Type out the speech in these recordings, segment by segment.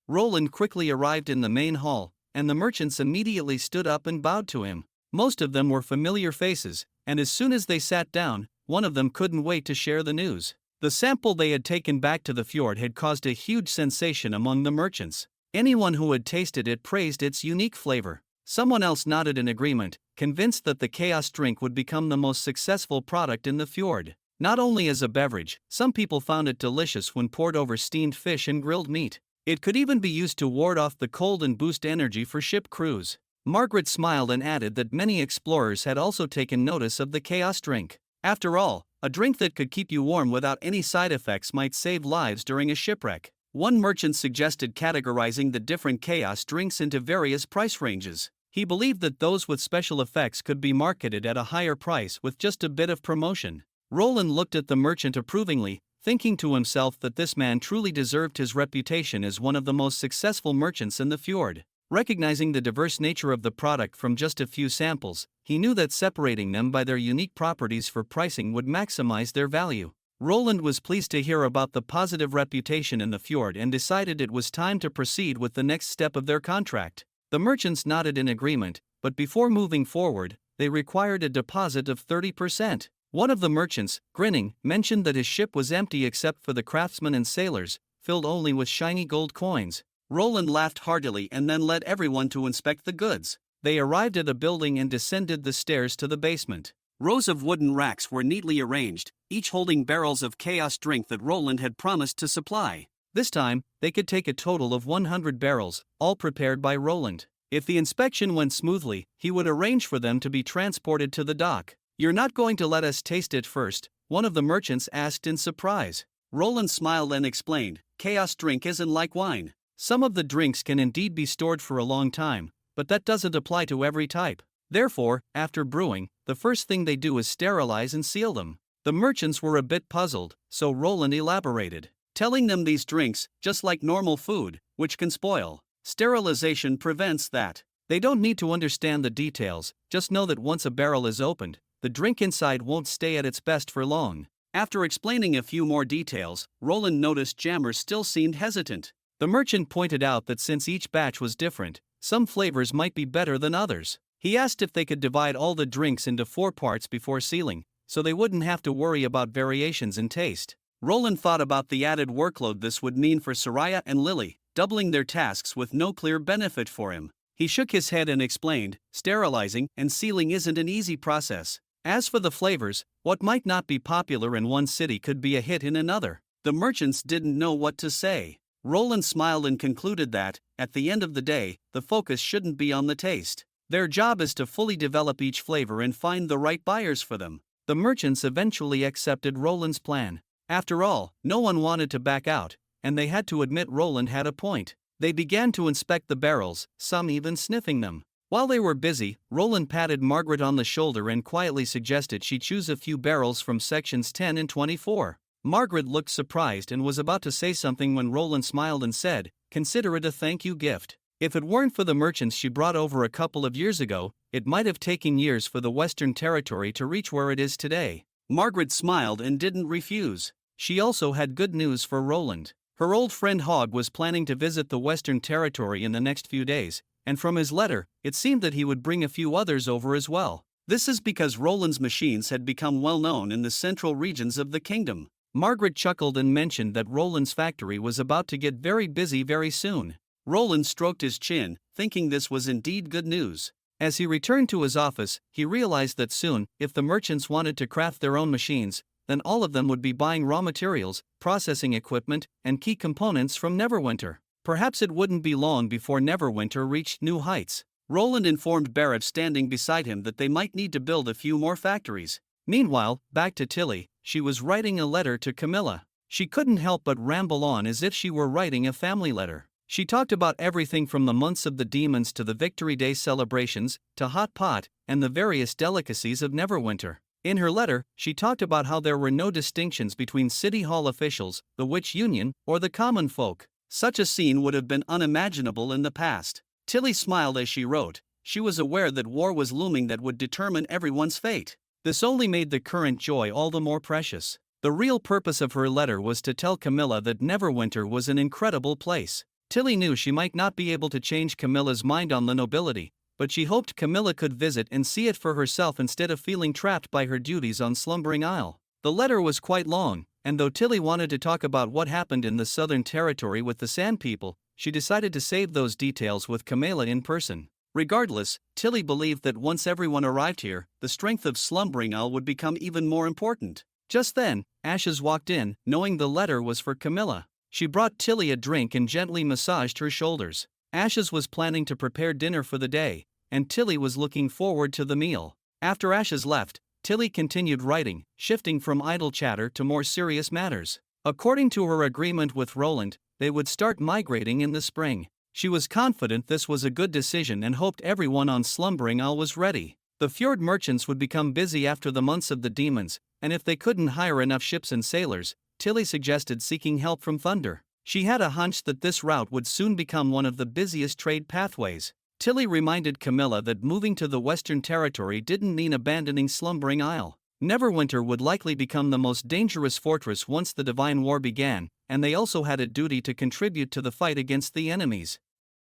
Roland quickly arrived in the main hall, and the merchants immediately stood up and bowed to him. Most of them were familiar faces, and as soon as they sat down, one of them couldn't wait to share the news. The sample they had taken back to the fjord had caused a huge sensation among the merchants. Anyone who had tasted it praised its unique flavor. Someone else nodded in agreement, convinced that the chaos drink would become the most successful product in the fjord. Not only as a beverage, some people found it delicious when poured over steamed fish and grilled meat. It could even be used to ward off the cold and boost energy for ship crews. Margaret smiled and added that many explorers had also taken notice of the chaos drink. After all, a drink that could keep you warm without any side effects might save lives during a shipwreck. One merchant suggested categorizing the different chaos drinks into various price ranges. He believed that those with special effects could be marketed at a higher price with just a bit of promotion. Roland looked at the merchant approvingly, thinking to himself that this man truly deserved his reputation as one of the most successful merchants in the fjord. Recognizing the diverse nature of the product from just a few samples, he knew that separating them by their unique properties for pricing would maximize their value. Roland was pleased to hear about the positive reputation in the fjord and decided it was time to proceed with the next step of their contract. The merchants nodded in agreement, but before moving forward, they required a deposit of 30%. One of the merchants, grinning, mentioned that his ship was empty except for the craftsmen and sailors, filled only with shiny gold coins. Roland laughed heartily and then led everyone to inspect the goods. They arrived at a building and descended the stairs to the basement. Rows of wooden racks were neatly arranged, each holding barrels of chaos drink that Roland had promised to supply. This time, they could take a total of 100 barrels, all prepared by Roland. If the inspection went smoothly, he would arrange for them to be transported to the dock. "You're not going to let us taste it first?" one of the merchants asked in surprise. Roland smiled and explained, "Chaos drink isn't like wine. Some of the drinks can indeed be stored for a long time, but that doesn't apply to every type. Therefore, after brewing, the first thing they do is sterilize and seal them." The merchants were a bit puzzled, so Roland elaborated, telling them these drinks, just like normal food, which can spoil, sterilization prevents that. They don't need to understand the details, just know that once a barrel is opened, the drink inside won't stay at its best for long. After explaining a few more details, Roland noticed Jammer still seemed hesitant. The merchant pointed out that since each batch was different, some flavors might be better than others. He asked if they could divide all the drinks into 4 parts before sealing, so they wouldn't have to worry about variations in taste. Roland thought about the added workload this would mean for Soraya and Lily, doubling their tasks with no clear benefit for him. He shook his head and explained, sterilizing and sealing isn't an easy process. As for the flavors, what might not be popular in one city could be a hit in another. The merchants didn't know what to say. Roland smiled and concluded that, at the end of the day, the focus shouldn't be on the taste. Their job is to fully develop each flavor and find the right buyers for them. The merchants eventually accepted Roland's plan. After all, no one wanted to back out, and they had to admit Roland had a point. They began to inspect the barrels, some even sniffing them. While they were busy, Roland patted Margaret on the shoulder and quietly suggested she choose a few barrels from sections 10 and 24. Margaret looked surprised and was about to say something when Roland smiled and said, "Consider it a thank you gift. If it weren't for the merchants she brought over a couple of years ago, it might have taken years for the Western Territory to reach where it is today." Margaret smiled and didn't refuse. She also had good news for Roland. Her old friend Hogg was planning to visit the Western Territory in the next few days, and from his letter, it seemed that he would bring a few others over as well. This is because Roland's machines had become well known in the central regions of the kingdom. Margaret chuckled and mentioned that Roland's factory was about to get very busy very soon. Roland stroked his chin, thinking this was indeed good news. As he returned to his office, he realized that soon, if the merchants wanted to craft their own machines, then all of them would be buying raw materials, processing equipment, and key components from Neverwinter. Perhaps it wouldn't be long before Neverwinter reached new heights. Roland informed Barrett standing beside him that they might need to build a few more factories. Meanwhile, back to Tilly, she was writing a letter to Camilla. She couldn't help but ramble on as if she were writing a family letter. She talked about everything from the months of the demons to the Victory Day celebrations, to Hot Pot, and the various delicacies of Neverwinter. In her letter, she talked about how there were no distinctions between City Hall officials, the Witch Union, or the common folk. Such a scene would have been unimaginable in the past. Tilly smiled as she wrote. She was aware that war was looming that would determine everyone's fate. This only made the current joy all the more precious. The real purpose of her letter was to tell Camilla that Neverwinter was an incredible place. Tilly knew she might not be able to change Camilla's mind on the nobility, but she hoped Camilla could visit and see it for herself instead of feeling trapped by her duties on Slumbering Isle. The letter was quite long, and though Tilly wanted to talk about what happened in the Southern Territory with the Sand People, she decided to save those details with Camilla in person. Regardless, Tilly believed that once everyone arrived here, the strength of Slumbering Isle would become even more important. Just then, Ashes walked in, knowing the letter was for Camilla. She brought Tilly a drink and gently massaged her shoulders. Ashes was planning to prepare dinner for the day, and Tilly was looking forward to the meal. After Ashes left, Tilly continued writing, shifting from idle chatter to more serious matters. According to her agreement with Roland, they would start migrating in the spring. She was confident this was a good decision and hoped everyone on Slumbering Isle was ready. The fjord merchants would become busy after the months of the demons, and if they couldn't hire enough ships and sailors, Tilly suggested seeking help from Thunder. She had a hunch that this route would soon become one of the busiest trade pathways. Tilly reminded Camilla that moving to the Western Territory didn't mean abandoning Slumbering Isle. Neverwinter would likely become the most dangerous fortress once the Divine War began, and they also had a duty to contribute to the fight against the enemies.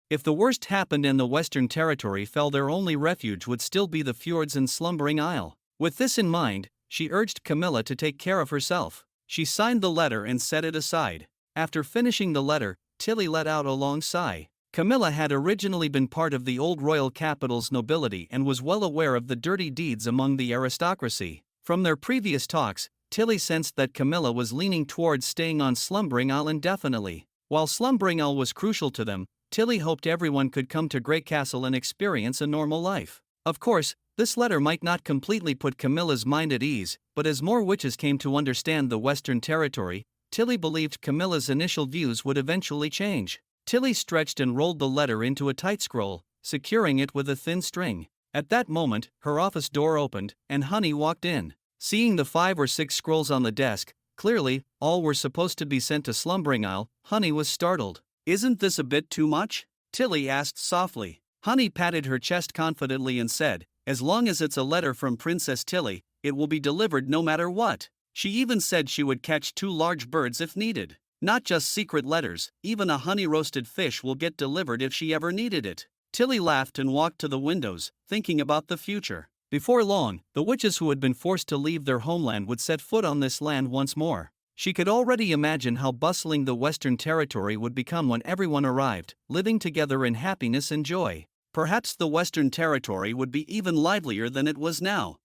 If the worst happened and the Western Territory fell, their only refuge would still be the fjords and Slumbering Isle. With this in mind, she urged Camilla to take care of herself. She signed the letter and set it aside. After finishing the letter, Tilly let out a long sigh. Camilla had originally been part of the old royal capital's nobility and was well aware of the dirty deeds among the aristocracy. From their previous talks, Tilly sensed that Camilla was leaning towards staying on Slumbering Isle indefinitely. While Slumbering Isle was crucial to them, Tilly hoped everyone could come to Grey Castle and experience a normal life. Of course, this letter might not completely put Camilla's mind at ease, but as more witches came to understand the Western Territory, Tilly believed Camilla's initial views would eventually change. Tilly stretched and rolled the letter into a tight scroll, securing it with a thin string. At that moment, her office door opened, and Honey walked in. Seeing the 5 or 6 scrolls on the desk, clearly, all were supposed to be sent to Slumbering Isle, Honey was startled. "Isn't this a bit too much?" Tilly asked softly. Honey patted her chest confidently and said, "As long as it's a letter from Princess Tilly, it will be delivered no matter what." She even said she would catch 2 large birds if needed. Not just secret letters, even a honey-roasted fish will get delivered if she ever needed it. Tilly laughed and walked to the windows, thinking about the future. Before long, the witches who had been forced to leave their homeland would set foot on this land once more. She could already imagine how bustling the Western Territory would become when everyone arrived, living together in happiness and joy. Perhaps the Western Territory would be even livelier than it was now.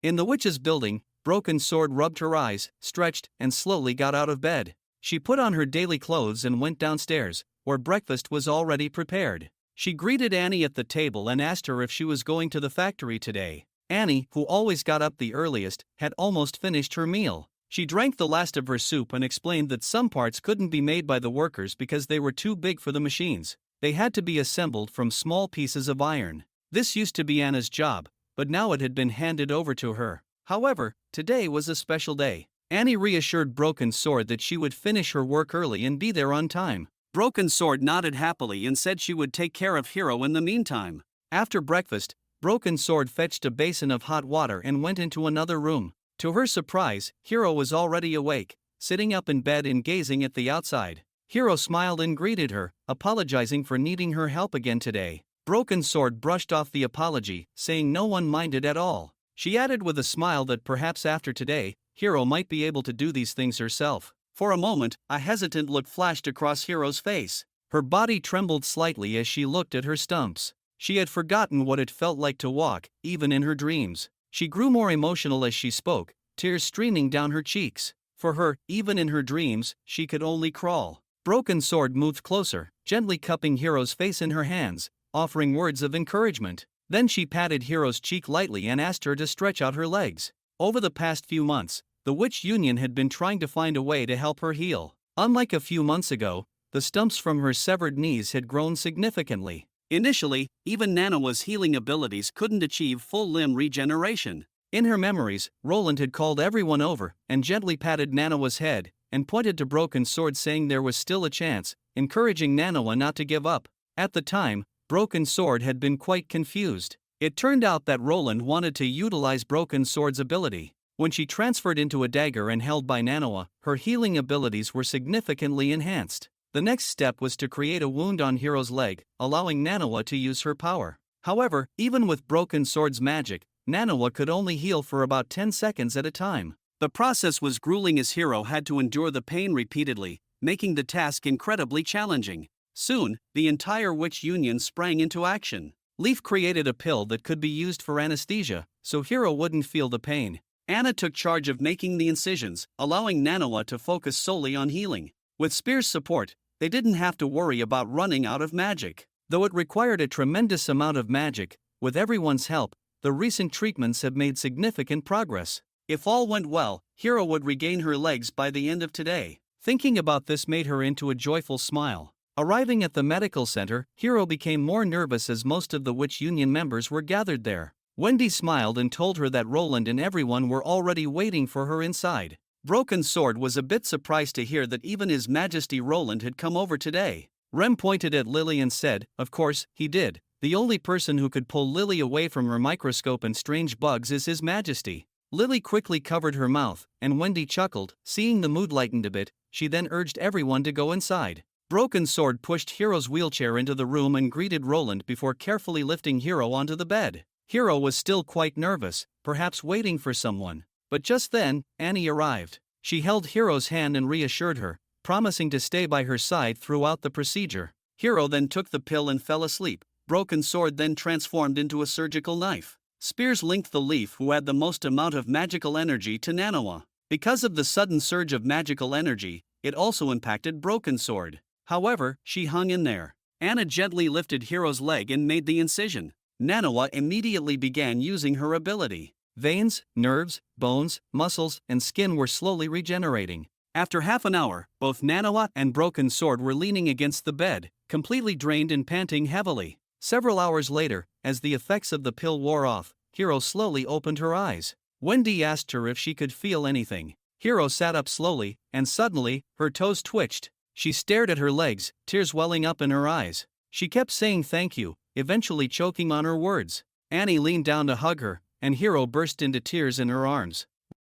In the witch's building, Broken Sword rubbed her eyes, stretched, and slowly got out of bed. She put on her daily clothes and went downstairs, where breakfast was already prepared. She greeted Annie at the table and asked her if she was going to the factory today. Annie, who always got up the earliest, had almost finished her meal. She drank the last of her soup and explained that some parts couldn't be made by the workers because they were too big for the machines. They had to be assembled from small pieces of iron. This used to be Anna's job, but now it had been handed over to her. However, today was a special day. Annie reassured Broken Sword that she would finish her work early and be there on time. Broken Sword nodded happily and said she would take care of Hero in the meantime. After breakfast, Broken Sword fetched a basin of hot water and went into another room. To her surprise, Hero was already awake, sitting up in bed and gazing at the outside. Hero smiled and greeted her, apologizing for needing her help again today. Broken Sword brushed off the apology, saying no one minded at all. She added with a smile that perhaps after today, Hero might be able to do these things herself. For a moment, a hesitant look flashed across Hero's face. Her body trembled slightly as she looked at her stumps. She had forgotten what it felt like to walk, even in her dreams. She grew more emotional as she spoke, tears streaming down her cheeks. For her, even in her dreams, she could only crawl. Broken Sword moved closer, gently cupping Hero's face in her hands, offering words of encouragement. Then she patted Hero's cheek lightly and asked her to stretch out her legs. Over the past few months, the Witch Union had been trying to find a way to help her heal. Unlike a few months ago, the stumps from her severed knees had grown significantly. Initially, even Nanawa's healing abilities couldn't achieve full limb regeneration. In her memories, Roland had called everyone over and gently patted Nanawa's head and pointed to Broken Sword, saying there was still a chance, encouraging Nanawa not to give up. At the time, Broken Sword had been quite confused. It turned out that Roland wanted to utilize Broken Sword's ability. When she transferred into a dagger and held by Nanawa, her healing abilities were significantly enhanced. The next step was to create a wound on Hiro's leg, allowing Nanawa to use her power. However, even with Broken Sword's magic, Nanawa could only heal for about 10 seconds at a time. The process was grueling as Hiro had to endure the pain repeatedly, making the task incredibly challenging. Soon, the entire witch union sprang into action. Leaf created a pill that could be used for anesthesia, so Hiro wouldn't feel the pain. Anna took charge of making the incisions, allowing Nanawa to focus solely on healing. With Spear's support, they didn't have to worry about running out of magic. Though it required a tremendous amount of magic, with everyone's help, the recent treatments have made significant progress. If all went well, Hiro would regain her legs by the end of today. Thinking about this made her into a joyful smile. Arriving at the medical center, Hiro became more nervous as most of the Witch Union members were gathered there. Wendy smiled and told her that Roland and everyone were already waiting for her inside. Broken Sword was a bit surprised to hear that even His Majesty Roland had come over today. Rem pointed at Lily and said, "Of course, he did. The only person who could pull Lily away from her microscope and strange bugs is His Majesty." Lily quickly covered her mouth, and Wendy chuckled. Seeing the mood lightened a bit, she then urged everyone to go inside. Broken Sword pushed Hiro's wheelchair into the room and greeted Roland before carefully lifting Hiro onto the bed. Hiro was still quite nervous, perhaps waiting for someone. But just then, Annie arrived. She held Hiro's hand and reassured her, promising to stay by her side throughout the procedure. Hiro then took the pill and fell asleep. Broken Sword then transformed into a surgical knife. Spears linked the Leaf who had the most amount of magical energy to Nanawa. Because of the sudden surge of magical energy, it also impacted Broken Sword. However, she hung in there. Anna gently lifted Hiro's leg and made the incision. Nanawa immediately began using her ability. Veins, nerves, bones, muscles, and skin were slowly regenerating. After half an hour, both Nanawa and Broken Sword were leaning against the bed, completely drained and panting heavily. Several hours later, as the effects of the pill wore off, Hiro slowly opened her eyes. Wendy asked her if she could feel anything. Hiro sat up slowly, and suddenly, her toes twitched. She stared at her legs, tears welling up in her eyes. She kept saying thank you, eventually choking on her words. Annie leaned down to hug her, and Hiro burst into tears in her arms.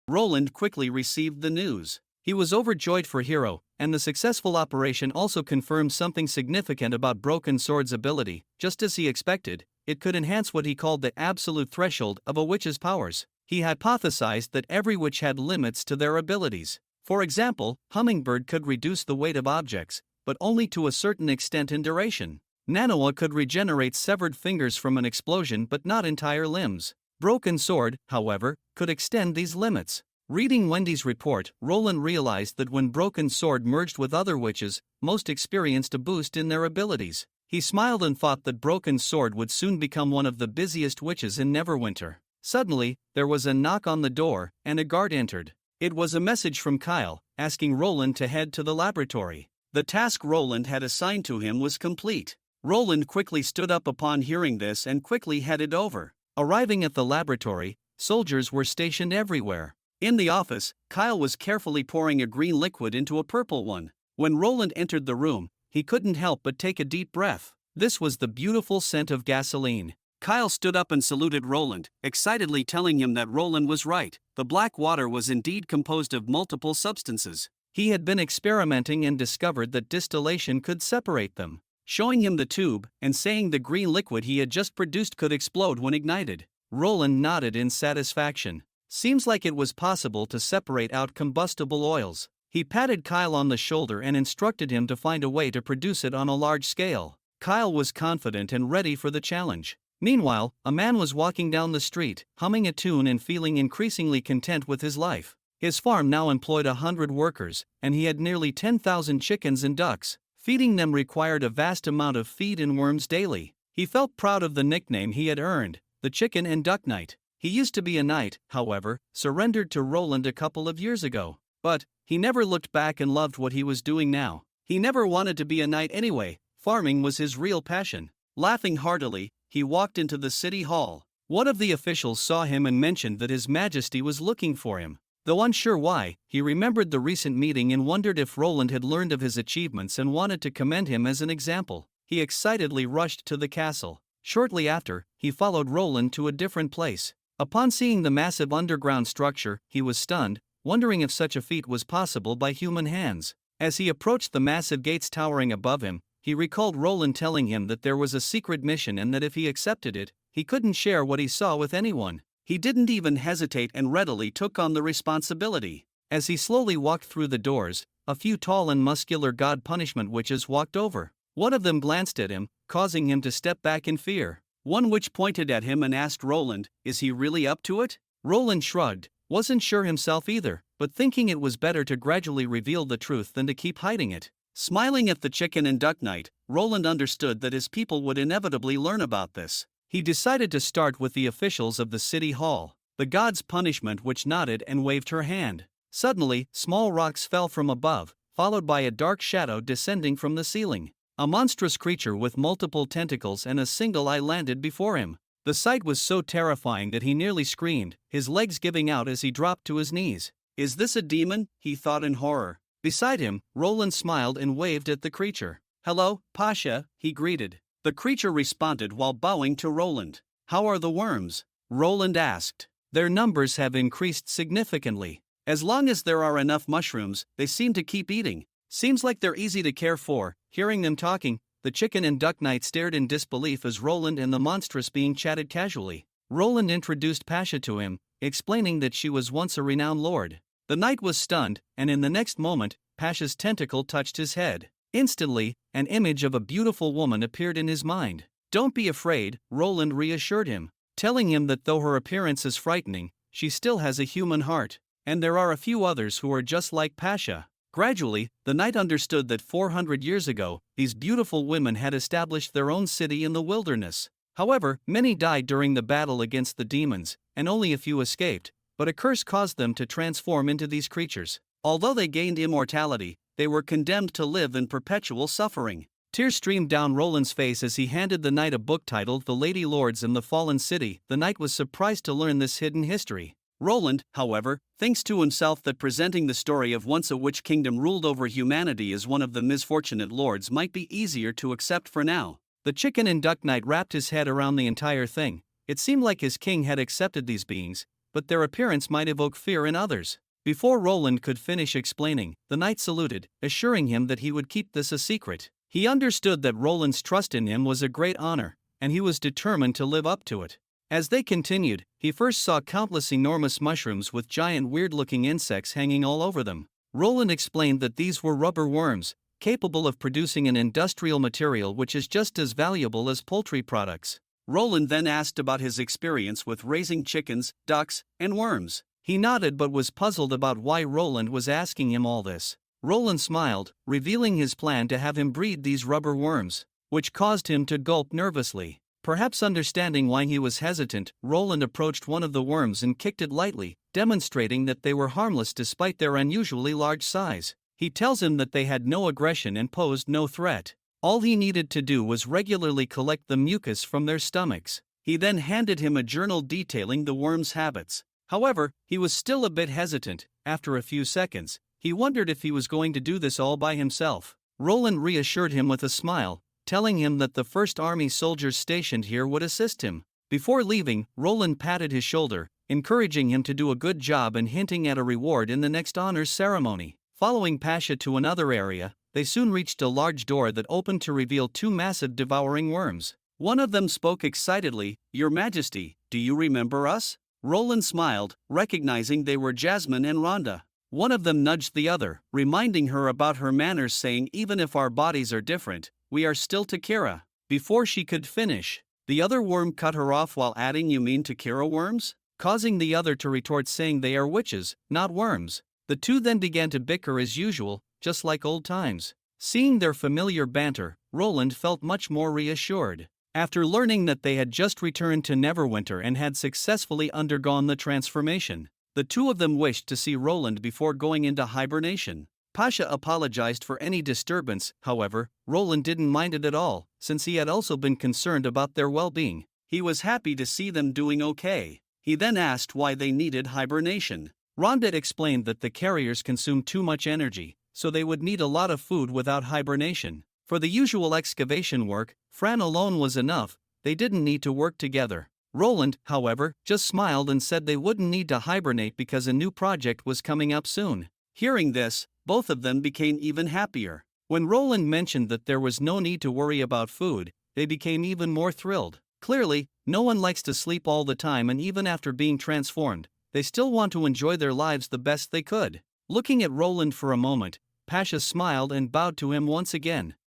Roland quickly received the news. He was overjoyed for Hiro, and the successful operation also confirmed something significant about Broken Sword's ability. Just as he expected, it could enhance what he called the absolute threshold of a witch's powers. He hypothesized that every witch had limits to their abilities. For example, Hummingbird could reduce the weight of objects, but only to a certain extent in duration. Nanawa could regenerate severed fingers from an explosion but not entire limbs. Broken Sword, however, could extend these limits. Reading Wendy's report, Roland realized that when Broken Sword merged with other witches, most experienced a boost in their abilities. He smiled and thought that Broken Sword would soon become one of the busiest witches in Neverwinter. Suddenly, there was a knock on the door, and a guard entered. It was a message from Kyle, asking Roland to head to the laboratory. The task Roland had assigned to him was complete. Roland quickly stood up upon hearing this and quickly headed over. Arriving at the laboratory, soldiers were stationed everywhere. In the office, Kyle was carefully pouring a green liquid into a purple one. When Roland entered the room, he couldn't help but take a deep breath. This was the beautiful scent of gasoline. Kyle stood up and saluted Roland, excitedly telling him that Roland was right. The black water was indeed composed of multiple substances. He had been experimenting and discovered that distillation could separate them. Showing him the tube, and saying the green liquid he had just produced could explode when ignited. Roland nodded in satisfaction. Seems like it was possible to separate out combustible oils. He patted Kyle on the shoulder and instructed him to find a way to produce it on a large scale. Kyle was confident and ready for the challenge. Meanwhile, a man was walking down the street, humming a tune and feeling increasingly content with his life. His farm now employed 100 workers, and he had nearly 10,000 chickens and ducks. Feeding them required a vast amount of feed and worms daily. He felt proud of the nickname he had earned, the Chicken and Duck Knight. He used to be a knight, however, surrendered to Roland a couple of years ago. But he never looked back and loved what he was doing now. He never wanted to be a knight anyway. Farming was his real passion. Laughing heartily, he walked into the city hall. One of the officials saw him and mentioned that His Majesty was looking for him. Though unsure why, he remembered the recent meeting and wondered if Roland had learned of his achievements and wanted to commend him as an example. He excitedly rushed to the castle. Shortly after, he followed Roland to a different place. Upon seeing the massive underground structure, he was stunned, wondering if such a feat was possible by human hands. As he approached the massive gates towering above him, he recalled Roland telling him that there was a secret mission and that if he accepted it, he couldn't share what he saw with anyone. He didn't even hesitate and readily took on the responsibility. As he slowly walked through the doors, a few tall and muscular god punishment witches walked over. One of them glanced at him, causing him to step back in fear. One witch pointed at him and asked Roland, "Is he really up to it?" Roland shrugged, wasn't sure himself either, but thinking it was better to gradually reveal the truth than to keep hiding it. Smiling at the chicken and duck knight, Roland understood that his people would inevitably learn about this. He decided to start with the officials of the city hall. The god's punishment witch nodded and waved her hand. Suddenly, small rocks fell from above, followed by a dark shadow descending from the ceiling. A monstrous creature with multiple tentacles and a single eye landed before him. The sight was so terrifying that he nearly screamed, his legs giving out as he dropped to his knees. "Is this a demon?" he thought in horror. Beside him, Roland smiled and waved at the creature. "Hello, Pasha," he greeted. The creature responded while bowing to Roland. "How are the worms?" Roland asked. "Their numbers have increased significantly. As long as there are enough mushrooms, they seem to keep eating. Seems like they're easy to care for." Hearing them talking, the chicken and duck knight stared in disbelief as Roland and the monstrous being chatted casually. Roland introduced Pasha to him, explaining that she was once a renowned lord. The knight was stunned, and in the next moment, Pasha's tentacle touched his head. Instantly, an image of a beautiful woman appeared in his mind. "Don't be afraid," Roland reassured him, telling him that though her appearance is frightening, she still has a human heart, and there are a few others who are just like Pasha. Gradually, the knight understood that 400 years ago, these beautiful women had established their own city in the wilderness. However, many died during the battle against the demons, and only a few escaped, but a curse caused them to transform into these creatures. Although they gained immortality, they were condemned to live in perpetual suffering. Tears streamed down Roland's face as he handed the knight a book titled The Lady Lords and the Fallen City. The knight was surprised to learn this hidden history. Roland, however, thinks to himself that presenting the story of once a witch kingdom ruled over humanity as one of the misfortunate lords might be easier to accept for now. The chicken and duck knight wrapped his head around the entire thing. It seemed like his king had accepted these beings, but their appearance might evoke fear in others. Before Roland could finish explaining, the knight saluted, assuring him that he would keep this a secret. He understood that Roland's trust in him was a great honor, and he was determined to live up to it. As they continued, he first saw countless enormous mushrooms with giant weird-looking insects hanging all over them. Roland explained that these were rubber worms, capable of producing an industrial material which is just as valuable as poultry products. Roland then asked about his experience with raising chickens, ducks, and worms. He nodded but was puzzled about why Roland was asking him all this. Roland smiled, revealing his plan to have him breed these rubber worms, which caused him to gulp nervously. Perhaps understanding why he was hesitant, Roland approached one of the worms and kicked it lightly, demonstrating that they were harmless despite their unusually large size. He tells him that they had no aggression and posed no threat. All he needed to do was regularly collect the mucus from their stomachs. He then handed him a journal detailing the worms' habits. However, he was still a bit hesitant. After a few seconds, he wondered if he was going to do this all by himself. Roland reassured him with a smile, telling him that the First Army soldiers stationed here would assist him. Before leaving, Roland patted his shoulder, encouraging him to do a good job and hinting at a reward in the next honors ceremony. Following Pasha to another area, they soon reached a large door that opened to reveal two massive devouring worms. One of them spoke excitedly, "Your Majesty, do you remember us?" Roland smiled, recognizing they were Jasmine and Rhonda. One of them nudged the other, reminding her about her manners, saying, "Even if our bodies are different, we are still Takira." Before she could finish, the other worm cut her off while adding, "You mean Takira worms?" causing the other to retort saying they are witches, not worms. The two then began to bicker as usual, just like old times. Seeing their familiar banter, Roland felt much more reassured. After learning that they had just returned to Neverwinter and had successfully undergone the transformation, the two of them wished to see Roland before going into hibernation. Pasha apologized for any disturbance. However, Roland didn't mind it at all, since he had also been concerned about their well-being. He was happy to see them doing okay. He then asked why they needed hibernation. Rhonda explained that the carriers consumed too much energy, so they would need a lot of food without hibernation. For the usual excavation work, Fran alone was enough. They didn't need to work together. Roland, however, just smiled and said they wouldn't need to hibernate because a new project was coming up soon. Hearing this, both of them became even happier. When Roland mentioned that there was no need to worry about food, they became even more thrilled. Clearly, no one likes to sleep all the time, and even after being transformed, they still want to enjoy their lives the best they could. Looking at Roland for a moment, Pasha smiled and bowed to him once again.